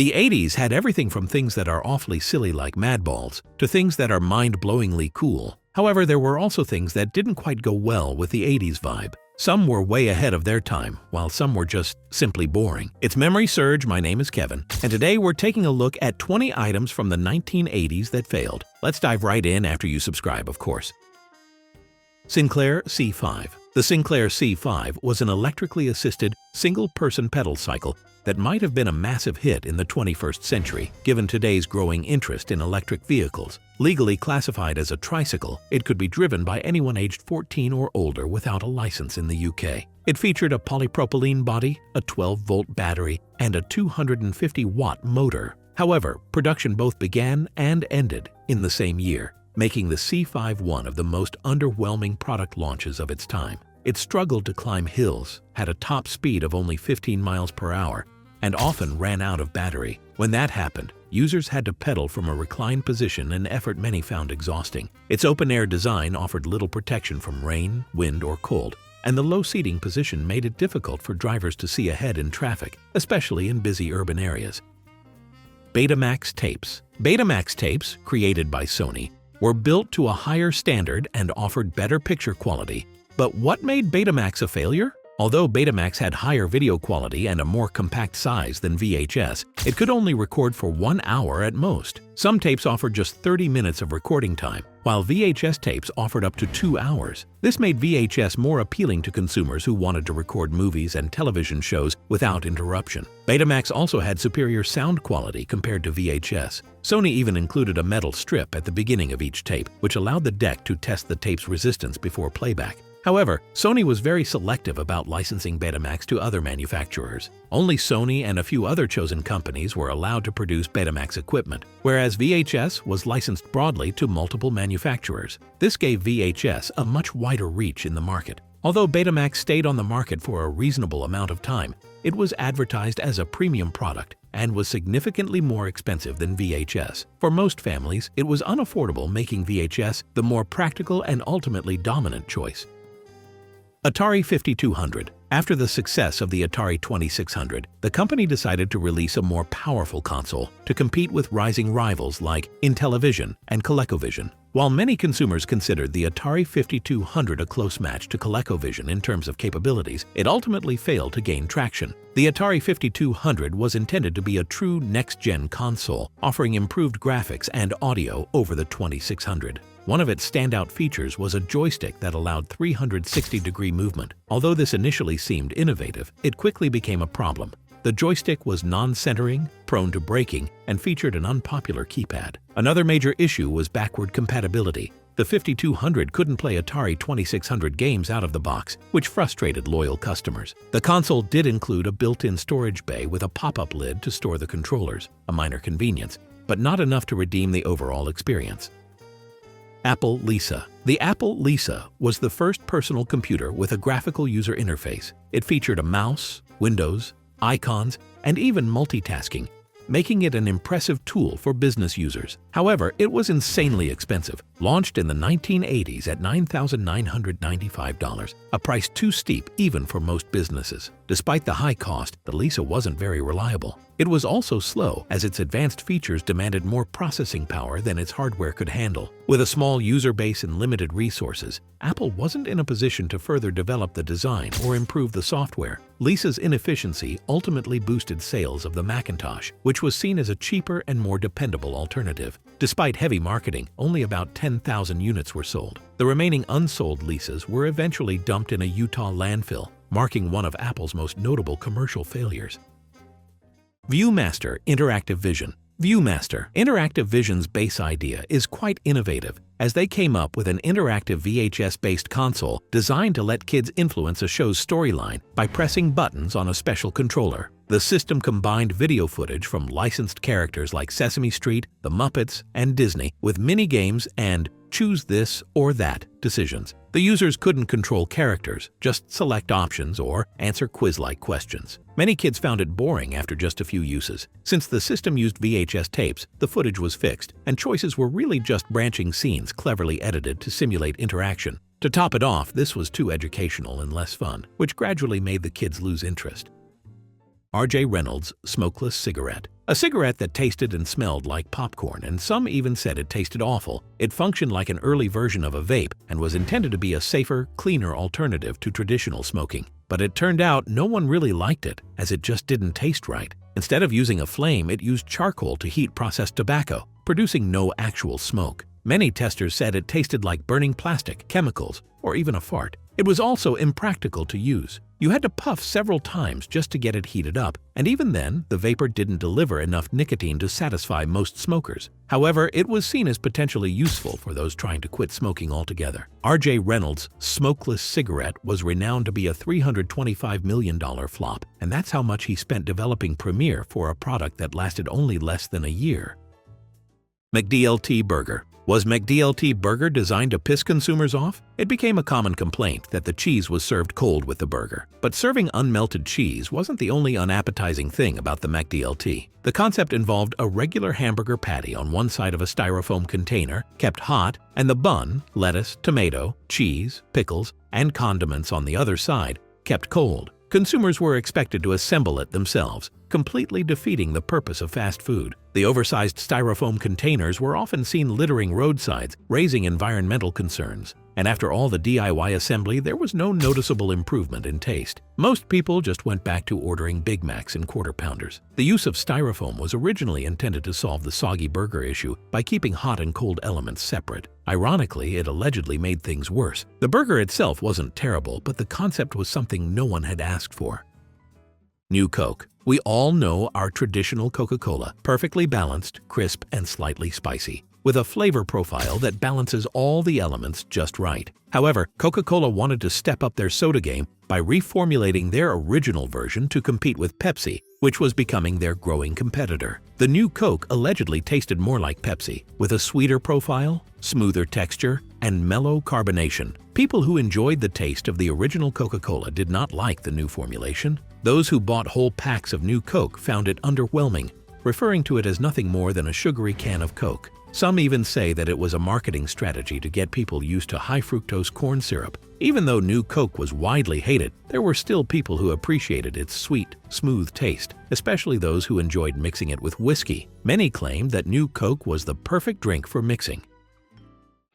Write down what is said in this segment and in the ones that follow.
The 80s had everything from things that are awfully silly like Madballs to things that are mind-blowingly cool. However, there were also things that didn't quite go well with the 80s vibe. Some were way ahead of their time, while some were just simply boring. It's Memory Surge, my name is Kevin, and today we're taking a look at 20 items from the 1980s that failed. Let's dive right in after you subscribe, of course. Sinclair C5. The Sinclair C5 was an electrically assisted, single-person pedal cycle that might have been a massive hit in the 21st century, given today's growing interest in electric vehicles. Legally classified as a tricycle, it could be driven by anyone aged 14 or older without a license in the UK. It featured a polypropylene body, a 12-volt battery, and a 250-watt motor. However, production both began and ended in the same year, making the C5 one of the most underwhelming product launches of its time. It struggled to climb hills, had a top speed of only 15 miles per hour, and often ran out of battery. When that happened, users had to pedal from a reclined position, an effort many found exhausting. Its open-air design offered little protection from rain, wind, or cold, and the low seating position made it difficult for drivers to see ahead in traffic, especially in busy urban areas. Betamax Tapes. Betamax Tapes, created by Sony, were built to a higher standard and offered better picture quality. But what made Betamax a failure? Although Betamax had higher video quality and a more compact size than VHS, it could only record for 1 hour at most. Some tapes offered just 30 minutes of recording time, while VHS tapes offered up to 2 hours. This made VHS more appealing to consumers who wanted to record movies and television shows without interruption. Betamax also had superior sound quality compared to VHS. Sony even included a metal strip at the beginning of each tape, which allowed the deck to test the tape's resistance before playback. However, Sony was very selective about licensing Betamax to other manufacturers. Only Sony and a few other chosen companies were allowed to produce Betamax equipment, whereas VHS was licensed broadly to multiple manufacturers. This gave VHS a much wider reach in the market. Although Betamax stayed on the market for a reasonable amount of time, it was advertised as a premium product and was significantly more expensive than VHS. For most families, it was unaffordable, making VHS the more practical and ultimately dominant choice. Atari 5200. After the success of the Atari 2600, the company decided to release a more powerful console to compete with rising rivals like Intellivision and ColecoVision. While many consumers considered the Atari 5200 a close match to ColecoVision in terms of capabilities, it ultimately failed to gain traction. The Atari 5200 was intended to be a true next-gen console, offering improved graphics and audio over the 2600. One of its standout features was a joystick that allowed 360-degree movement. Although this initially seemed innovative, it quickly became a problem. The joystick was non-centering, prone to breaking, and featured an unpopular keypad. Another major issue was backward compatibility. The 5200 couldn't play Atari 2600 games out of the box, which frustrated loyal customers. The console did include a built-in storage bay with a pop-up lid to store the controllers, a minor convenience, but not enough to redeem the overall experience. Apple Lisa. The Apple Lisa was the first personal computer with a graphical user interface. It featured a mouse, windows, icons, and even multitasking, making it an impressive tool for business users. However, it was insanely expensive. Launched in the 1980s at $9,995, a price too steep even for most businesses. Despite the high cost, the Lisa wasn't very reliable. It was also slow, as its advanced features demanded more processing power than its hardware could handle. With a small user base and limited resources, Apple wasn't in a position to further develop the design or improve the software. Lisa's inefficiency ultimately boosted sales of the Macintosh, which was seen as a cheaper and more dependable alternative. Despite heavy marketing, only about 10,000 units were sold. The remaining unsold Lisas were eventually dumped in a Utah landfill, marking one of Apple's most notable commercial failures. ViewMaster Interactive Vision. ViewMaster Interactive Vision's base idea is quite innovative, as they came up with an interactive VHS-based console designed to let kids influence a show's storyline by pressing buttons on a special controller. The system combined video footage from licensed characters like Sesame Street, The Muppets, and Disney with mini-games and choose this or that decisions. The users couldn't control characters, just select options or answer quiz-like questions. Many kids found it boring after just a few uses. Since the system used VHS tapes, the footage was fixed, and choices were really just branching scenes cleverly edited to simulate interaction. To top it off, this was too educational and less fun, which gradually made the kids lose interest. R.J. Reynolds' Smokeless cigarette. A cigarette that tasted and smelled like popcorn, and some even said it tasted awful. It functioned like an early version of a vape and was intended to be a safer, cleaner alternative to traditional smoking. But it turned out no one really liked it, as it just didn't taste right. Instead of using a flame, it used charcoal to heat processed tobacco, producing no actual smoke. Many testers said it tasted like burning plastic, chemicals, or even a fart. It was also impractical to use. You had to puff several times just to get it heated up, and even then, the vapor didn't deliver enough nicotine to satisfy most smokers. However, it was seen as potentially useful for those trying to quit smoking altogether. R.J. Reynolds' Smokeless cigarette was renowned to be a $325 million flop, and that's how much he spent developing Premiere for a product that lasted only less than a year. MCDLT Burger. Was MCDLT Burger designed to piss consumers off? It became a common complaint that the cheese was served cold with the burger. But serving unmelted cheese wasn't the only unappetizing thing about the MCDLT. The concept involved a regular hamburger patty on one side of a styrofoam container, kept hot, and the bun, lettuce, tomato, cheese, pickles, and condiments on the other side, kept cold. Consumers were expected to assemble it themselves, completely defeating the purpose of fast food. The oversized styrofoam containers were often seen littering roadsides, raising environmental concerns. And after all the DIY assembly, there was no noticeable improvement in taste. Most people just went back to ordering Big Macs and Quarter Pounders. The use of styrofoam was originally intended to solve the soggy burger issue by keeping hot and cold elements separate. Ironically, it allegedly made things worse. The burger itself wasn't terrible, but the concept was something no one had asked for. New Coke. We all know our traditional Coca-Cola, perfectly balanced, crisp, and slightly spicy, with a flavor profile that balances all the elements just right. However, Coca-Cola wanted to step up their soda game by reformulating their original version to compete with Pepsi, which was becoming their growing competitor. The new Coke allegedly tasted more like Pepsi, with a sweeter profile, smoother texture, and mellow carbonation. People who enjoyed the taste of the original Coca-Cola did not like the new formulation. Those who bought whole packs of new Coke found it underwhelming, referring to it as nothing more than a sugary can of Coke. Some even say that it was a marketing strategy to get people used to high-fructose corn syrup. Even though new Coke was widely hated, there were still people who appreciated its sweet, smooth taste, especially those who enjoyed mixing it with whiskey. Many claimed that new Coke was the perfect drink for mixing.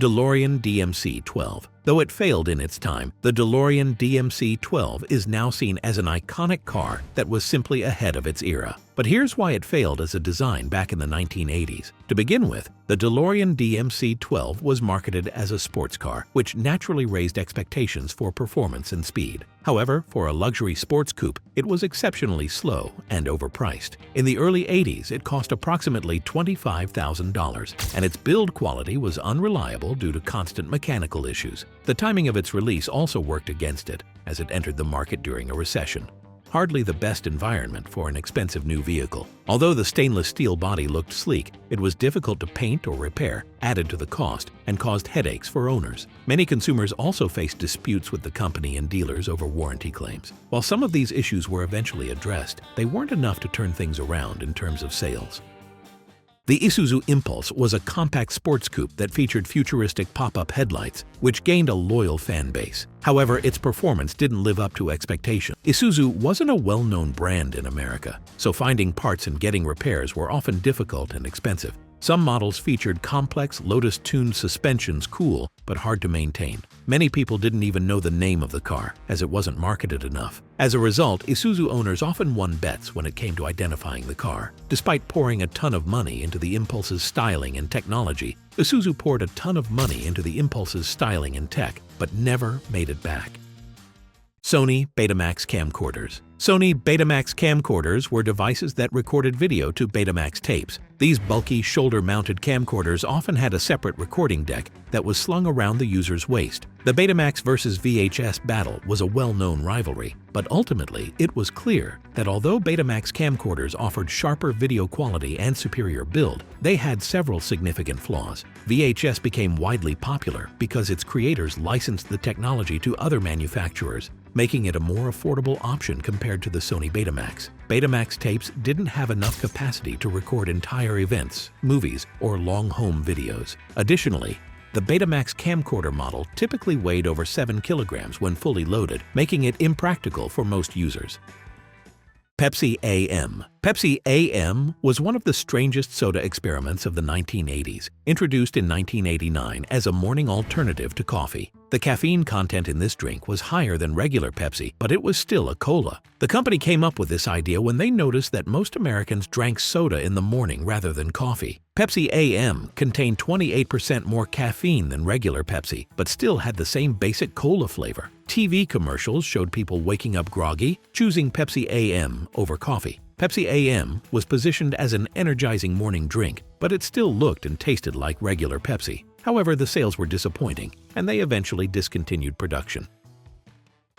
DeLorean DMC12. Though it failed in its time, the DeLorean DMC12 is now seen as an iconic car that was simply ahead of its era. But here's why it failed as a design back in the 1980s. To begin with, the DeLorean DMC12 was marketed as a sports car, which naturally raised expectations for performance and speed. However, for a luxury sports coupe, it was exceptionally slow and overpriced. In the early 80s, it cost approximately $25,000, and its build quality was unreliable due to constant mechanical issues. The timing of its release also worked against it, as it entered the market during a recession. Hardly the best environment for an expensive new vehicle. Although the stainless steel body looked sleek, it was difficult to paint or repair, added to the cost, and caused headaches for owners. Many consumers also faced disputes with the company and dealers over warranty claims. While some of these issues were eventually addressed, they weren't enough to turn things around in terms of sales. The Isuzu Impulse was a compact sports coupe that featured futuristic pop-up headlights, which gained a loyal fan base. However, its performance didn't live up to expectations. Isuzu wasn't a well-known brand in America, so finding parts and getting repairs were often difficult and expensive. Some models featured complex Lotus-tuned suspensions, cool but hard to maintain. Many people didn't even know the name of the car, as it wasn't marketed enough. As a result, Isuzu owners often won bets when it came to identifying the car. Despite pouring a ton of money into the Impulse's styling and technology, Isuzu poured a ton of money into the Impulse's styling and tech, but never made it back. Sony Betamax camcorders. Sony Betamax camcorders were devices that recorded video to Betamax tapes. These bulky, shoulder-mounted camcorders often had a separate recording deck that was slung around the user's waist. The Betamax versus VHS battle was a well-known rivalry, but ultimately it was clear that although Betamax camcorders offered sharper video quality and superior build, they had several significant flaws. VHS became widely popular because its creators licensed the technology to other manufacturers, making it a more affordable option compared to the Sony Betamax. Betamax tapes didn't have enough capacity to record entire events, movies, or long home videos. Additionally, the Betamax camcorder model typically weighed over 7 kilograms when fully loaded, making it impractical for most users. Pepsi AM. Pepsi AM was one of the strangest soda experiments of the 1980s, introduced in 1989 as a morning alternative to coffee. The caffeine content in this drink was higher than regular Pepsi, but it was still a cola. The company came up with this idea when they noticed that most Americans drank soda in the morning rather than coffee. Pepsi AM contained 28% more caffeine than regular Pepsi, but still had the same basic cola flavor. TV commercials showed people waking up groggy, choosing Pepsi AM over coffee. Pepsi AM was positioned as an energizing morning drink, but it still looked and tasted like regular Pepsi. However, the sales were disappointing, and they eventually discontinued production.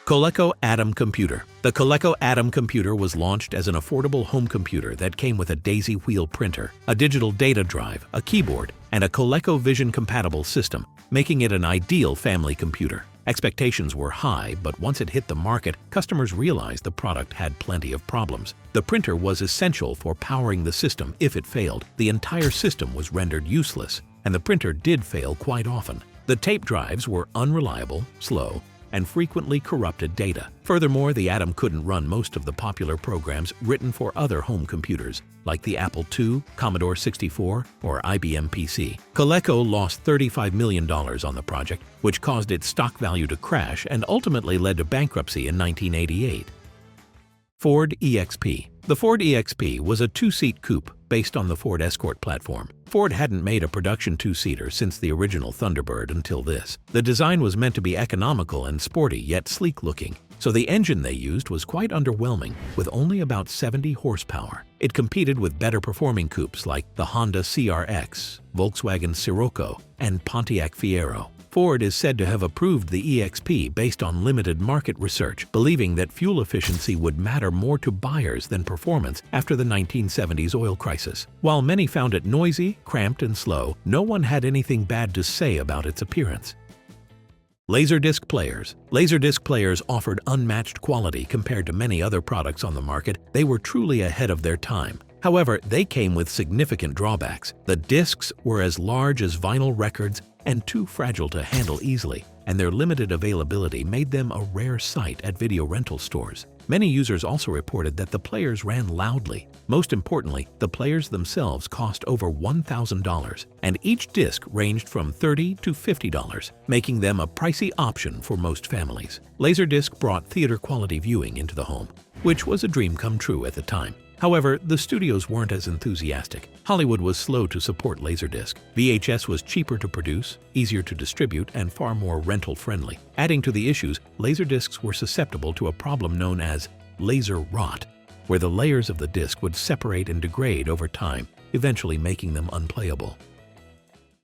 KCO Atom Computer. The KCO Atom Computer was launched as an affordable home computer that came with a daisy wheel printer, a digital data drive, a keyboard, and a ColecoVision-compatible system, making it an ideal family computer. Expectations were high, but once it hit the market, customers realized the product had plenty of problems. The printer was essential for powering the system. If it failed, the entire system was rendered useless, and the printer did fail quite often. The tape drives were unreliable, slow, and frequently corrupted data. Furthermore, the Atom couldn't run most of the popular programs written for other home computers, like the Apple II, Commodore 64, or IBM PC. Coleco lost $35 million on the project, which caused its stock value to crash and ultimately led to bankruptcy in 1988. Ford EXP. The Ford EXP was a two-seat coupe based on the Ford Escort platform. Ford hadn't made a production two-seater since the original Thunderbird until this. The design was meant to be economical and sporty yet sleek-looking, so the engine they used was quite underwhelming, with only about 70 horsepower. It competed with better-performing coupes like the Honda CRX, Volkswagen Scirocco, and Pontiac Fiero. Ford is said to have approved the EXP based on limited market research, believing that fuel efficiency would matter more to buyers than performance after the 1970s oil crisis. While many found it noisy, cramped, and slow, no one had anything bad to say about its appearance. Laserdisc players. Laserdisc players offered unmatched quality compared to many other products on the market. They were truly ahead of their time. However, they came with significant drawbacks. The discs were as large as vinyl records and too fragile to handle easily, and their limited availability made them a rare sight at video rental stores. Many users also reported that the players ran loudly. Most importantly, the players themselves cost over $1,000, and each disc ranged from $30 to $50, making them a pricey option for most families. Laserdisc brought theater-quality viewing into the home, which was a dream come true at the time. However, the studios weren't as enthusiastic. Hollywood was slow to support Laserdisc. VHS was cheaper to produce, easier to distribute, and far more rental-friendly. Adding to the issues, Laserdiscs were susceptible to a problem known as laser rot, where the layers of the disc would separate and degrade over time, eventually making them unplayable.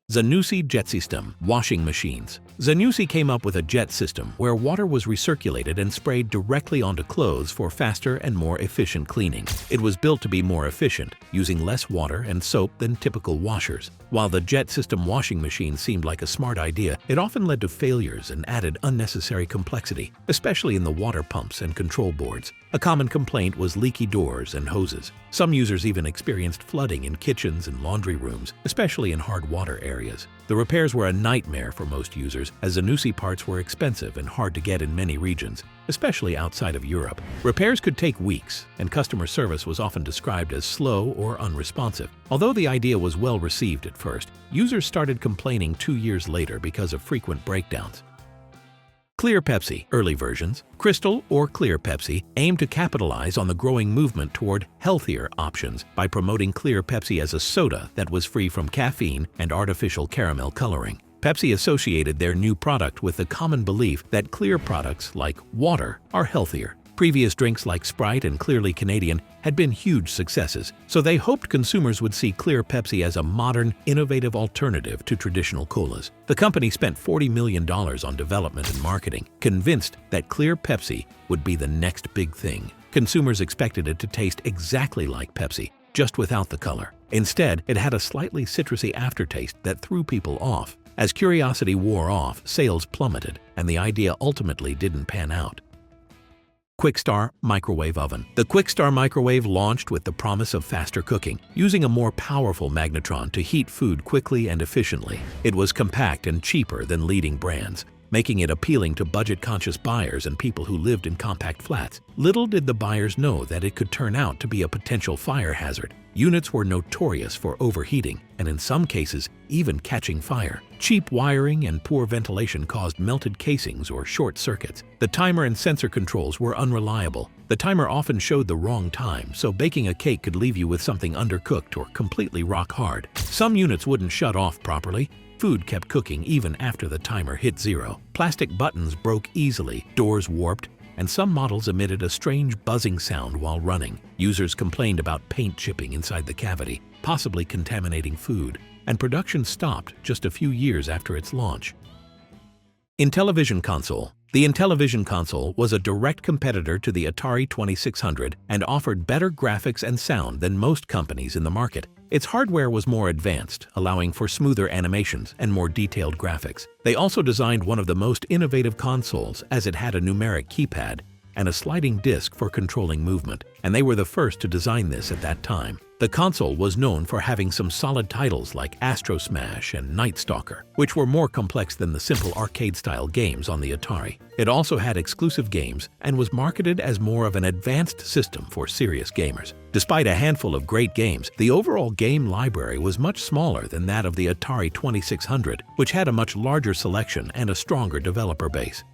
Zenusi Jet System washing machines. Zenusi came up with a jet system where water was recirculated and sprayed directly onto clothes for faster and more efficient cleaning. It was built to be more efficient, using less water and soap than typical washers. While the jet system washing machine seemed like a smart idea, it often led to failures and added unnecessary complexity, especially in the water pumps and control boards. A common complaint was leaky doors and hoses. Some users even experienced flooding in kitchens and laundry rooms, especially in hard water areas. The repairs were a nightmare for most users, as Zenusi parts were expensive and hard to get in many regions, especially outside of Europe. Repairs could take weeks, and customer service was often described as slow or unresponsive. Although the idea was well received at first, users started complaining 2 years later because of frequent breakdowns. Clear Pepsi, early versions. Crystal or Clear Pepsi aimed to capitalize on the growing movement toward healthier options by promoting Clear Pepsi as a soda that was free from caffeine and artificial caramel coloring. Pepsi associated their new product with the common belief that clear products like water are healthier. Previous drinks like Sprite and Clearly Canadian had been huge successes, so they hoped consumers would see Clear Pepsi as a modern, innovative alternative to traditional colas. The company spent $40 million on development and marketing, convinced that Clear Pepsi would be the next big thing. Consumers expected it to taste exactly like Pepsi, just without the color. Instead, it had a slightly citrusy aftertaste that threw people off. As curiosity wore off, sales plummeted, and the idea ultimately didn't pan out. Quickstar Microwave Oven. The Quickstar Microwave launched with the promise of faster cooking, using a more powerful magnetron to heat food quickly and efficiently. It was compact and cheaper than leading brands, making it appealing to budget-conscious buyers and people who lived in compact flats. Little did the buyers know that it could turn out to be a potential fire hazard. Units were notorious for overheating and in some cases even catching fire. Cheap wiring and poor ventilation caused melted casings or short circuits. The timer and sensor controls were unreliable. The timer often showed the wrong time, so baking a cake could leave you with something undercooked or completely rock hard. Some units wouldn't shut off properly. Food kept cooking even after the timer hit 0. Plastic buttons broke easily, doors warped, and some models emitted a strange buzzing sound while running. Users complained about paint chipping inside the cavity, possibly contaminating food, and production stopped just a few years after its launch. Intelvision Console. The Intelvision Console was a direct competitor to the Atari 2600 and offered better graphics and sound than most companies in the market. Its hardware was more advanced, allowing for smoother animations and more detailed graphics. They also designed one of the most innovative consoles, as it had a numeric keypad and a sliding disc for controlling movement, and they were the first to design this at that time. The console was known for having some solid titles like Astro Smash and Night Stalker, which were more complex than the simple arcade-style games on the Atari. It also had exclusive games and was marketed as more of an advanced system for serious gamers. Despite a handful of great games, the overall game library was much smaller than that of the Atari 2600, which had a much larger selection and a stronger developer base.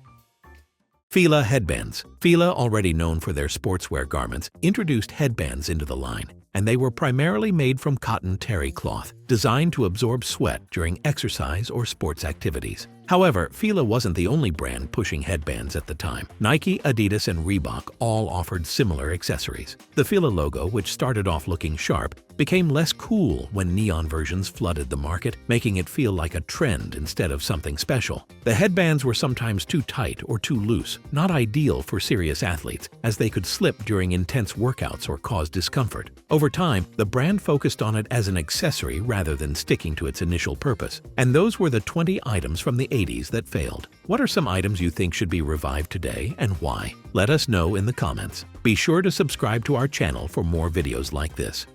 Filela Headbands. Filela, already known for their sportswear garments, introduced headbands into the line, and they were primarily made from cotton terry cloth, designed to absorb sweat during exercise or sports activities. However, Filela wasn't the only brand pushing headbands at the time. Nike, Adidas, and Reebok all offered similar accessories. The Filela logo, which started off looking sharp, became less cool when neon versions flooded the market, making it feel like a trend instead of something special. The headbands were sometimes too tight or too loose, not ideal for serious athletes, as they could slip during intense workouts or cause discomfort. Over time, the brand focused on it as an accessory rather than sticking to its initial purpose. And those were the 20 items from the 80s that failed. What are some items you think should be revived today and why? Let us know in the comments. Be sure to subscribe to our channel for more videos like this.